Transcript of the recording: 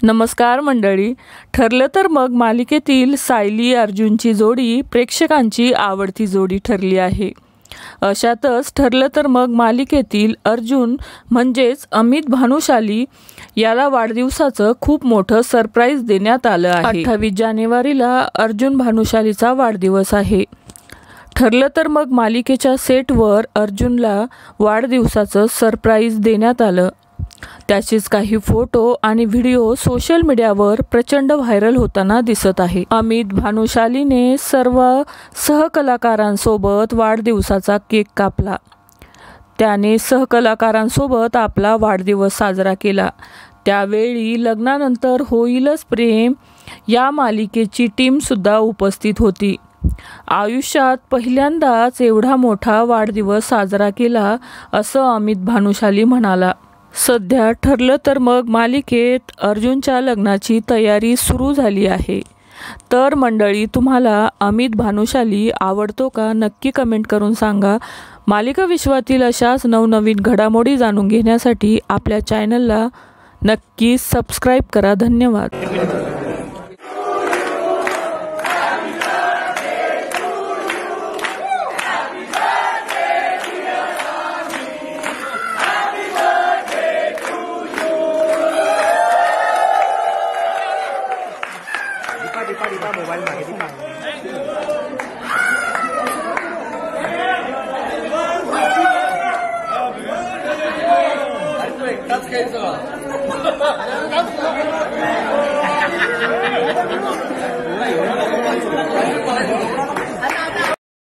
नमस्कार मंडळी. ठरलं तर मग मालिकेतील सायली अर्जुनची जोडी प्रेक्षकांची आवडती जोडी ठरली आहे. अशातच ठरलं तर मग मालिकेतील अर्जुन म्हणजेच अमित भानुशाली याला वाढदिवसाचं खूप मोठं सरप्राईज देण्यात आलं आहे. 28 जानेवारीला अर्जुन भानुशालीचा वाढदिवस आहे. ठरलं तर मग मालिकेच्या सेटवर अर्जुनला वाढदिवसाचं सरप्राईज देण्यात आलं. त्याचेच काही फोटो आणि व्हिडिओ सोशल मीडियावर प्रचंड व्हायरल होताना दिसत आहे. अमित भानुशालीने सर्व सहकलाकारांसोबत वाढदिवसाचा केक कापला. त्याने सहकलाकारांसोबत आपला वाढदिवस साजरा केला. त्यावेळी लग्नानंतर होईलच प्रेम या मालिकेची टीम सुद्धा उपस्थित होती. आयुष्यात पहिल्यांदाच एवढा मोठा वाढदिवस साजरा केला असं अमित भानुशाली म्हणाला. सध्या ठरलं तर मग मालिकेत अर्जुनच्या लग्नाची तयारी सुरू झाली आहे. तर मंडळी, तुम्हाला अमित भानुशाली आवडतो का? नक्की कमेंट करून सांगा. मालिका विश्वातील अशाच नवनवीन घडामोडी जाणून घेण्यासाठी आपल्या चॅनलला नक्की सबस्क्राईब करा. धन्यवाद. मोबाइल मागे दिखा तू एकटाच खायचं